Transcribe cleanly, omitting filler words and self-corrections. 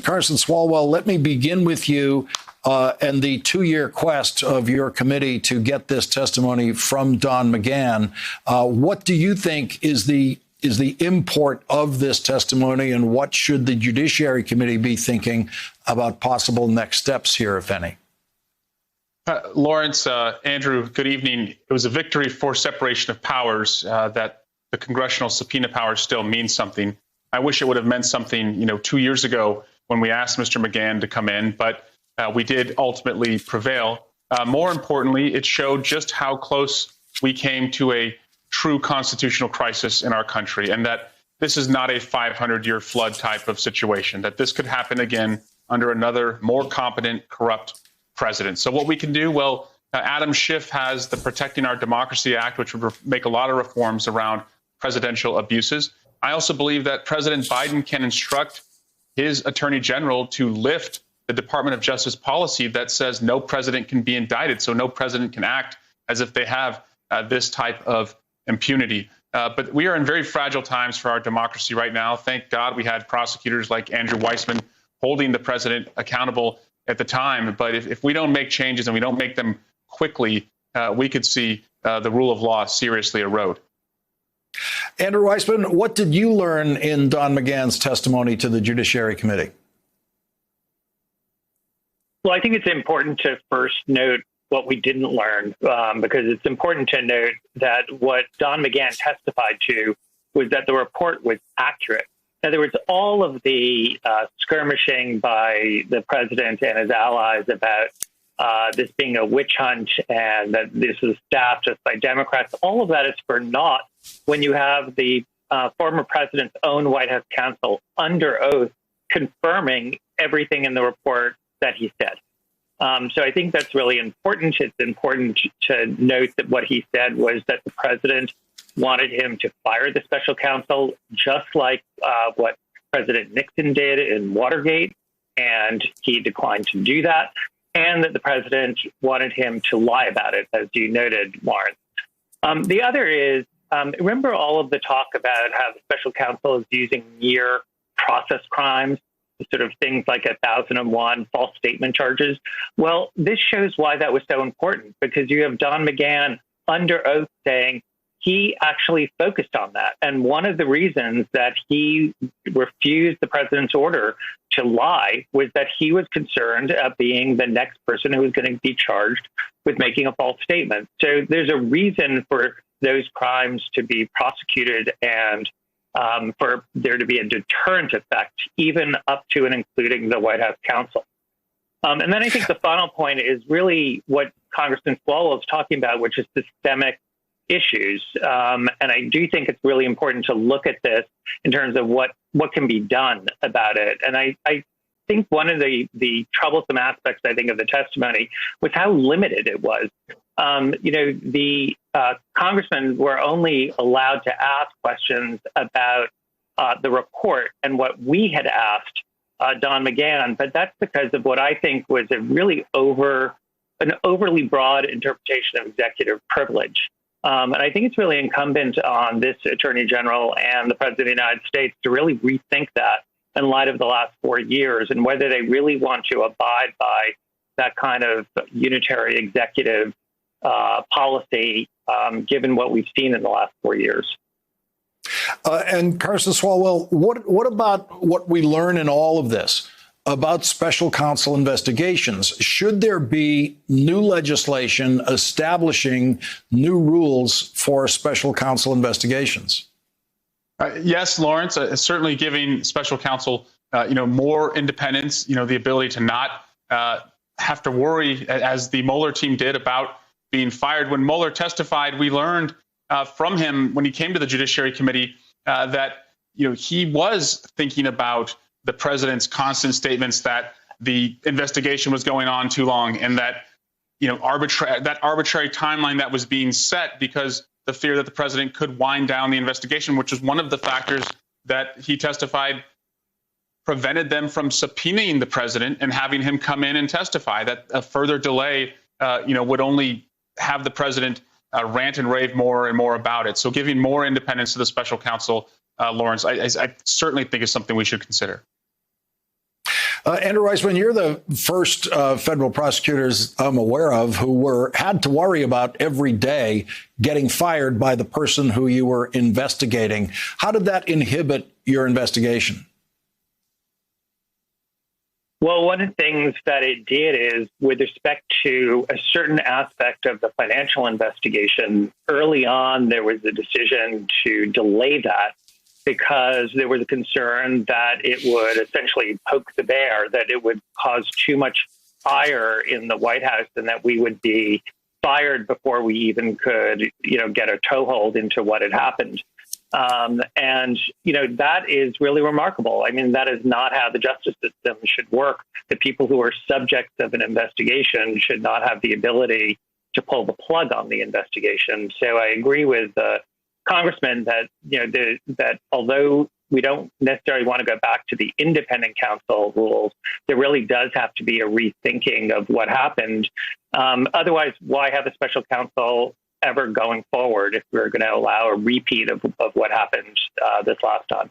Carson Swalwell, let me begin with you and the 2-year quest of your committee to get this testimony from Don McGahn. What do you think is the import of this testimony, and what should the Judiciary Committee be thinking about possible next steps here, if any? Lawrence, Andrew, good evening. It was a victory for separation of powers that the congressional subpoena power still means something. I wish it would have meant something, 2 years ago when we asked Mr. McGahn to come in, but we did ultimately prevail. More importantly, it showed just how close we came to a true constitutional crisis in our country, and that this is not a 500-year flood type of situation, that this could happen again under another more competent, corrupt president. So what we can do, well, Adam Schiff has the Protecting Our Democracy Act, which would make a lot of reforms around presidential abuses. I also believe that President Biden can instruct his attorney general to lift the Department of Justice policy that says no president can be indicted, so no president can act as if they have this type of impunity. But we are in very fragile times for our democracy right now. Thank God we had prosecutors like Andrew Weissmann holding the president accountable at the time. But if we don't make changes and we don't make them quickly, we could see the rule of law seriously erode. Andrew Weissmann, what did you learn in Don McGahn's testimony to the Judiciary Committee? Well, I think it's important to first note what we didn't learn, because it's important to note that what Don McGahn testified to was that the report was accurate. In other words, all of the skirmishing by the president and his allies about this being a witch hunt and that this was staffed just by Democrats, all of that is for naught when you have the former president's own White House counsel under oath confirming everything in the report that he said. So I think that's really important. It's important to note that what he said was that the president wanted him to fire the special counsel, just like what President Nixon did in Watergate, and he declined to do that, and that the president wanted him to lie about it, as you noted, Lawrence. The other is, remember all of the talk about how the special counsel is using near process crimes, sort of things like 1001 false statement charges? Well, this shows why that was so important, because you have Don McGahn under oath saying he actually focused on that. And one of the reasons that he refused the president's order to lie was that he was concerned of being the next person who was going to be charged with making a false statement. So there's a reason for those crimes to be prosecuted and for there to be a deterrent effect, even up to and including the White House counsel. And then I think the final point is really what Congressman Swalwell is talking about, which is systemic issues. And I do think it's really important to look at this in terms of what can be done about it. And I think one of the troublesome aspects, I think, of the testimony was how limited it was. The congressmen were only allowed to ask questions about the report and what we had asked Don McGahn, but that's because of what I think was an overly broad interpretation of executive privilege. And I think it's really incumbent on this Attorney General and the President of the United States to really rethink that in light of the last 4 years and whether they really want to abide by that kind of unitary executive policy, given what we've seen in the last 4 years. And Carson Swalwell, what about what we learn in all of this about special counsel investigations? Should there be new legislation establishing new rules for special counsel investigations? Yes, Lawrence, certainly giving special counsel, more independence, the ability to not have to worry, as the Mueller team did, about being fired. When Mueller testified, we learned from him when he came to the Judiciary Committee that, he was thinking about the president's constant statements that the investigation was going on too long and that, arbitrary timeline that was being set because the fear that the president could wind down the investigation, which was one of the factors that he testified prevented them from subpoenaing the president and having him come in and testify. That a further delay, would only have the president rant and rave more and more about it. So giving more independence to the special counsel, Lawrence, I certainly think is something we should consider. Andrew Weissmann, you're the first federal prosecutors I'm aware of who had to worry about every day getting fired by the person who you were investigating. How did that inhibit your investigation? Well, one of the things that it did is, with respect to a certain aspect of the financial investigation, early on there was a decision to delay that because there was a concern that it would essentially poke the bear, that it would cause too much fire in the White House and that we would be fired before we even could, get a toehold into what had happened. And that is really remarkable. I mean, that is not how the justice system should work. The people who are subjects of an investigation should not have the ability to pull the plug on the investigation. So I agree with the Congressman that, that although we don't necessarily want to go back to the independent counsel rules, there really does have to be a rethinking of what happened. Otherwise, why have a special counsel ever going forward if we're going to allow a repeat of what happened this last time?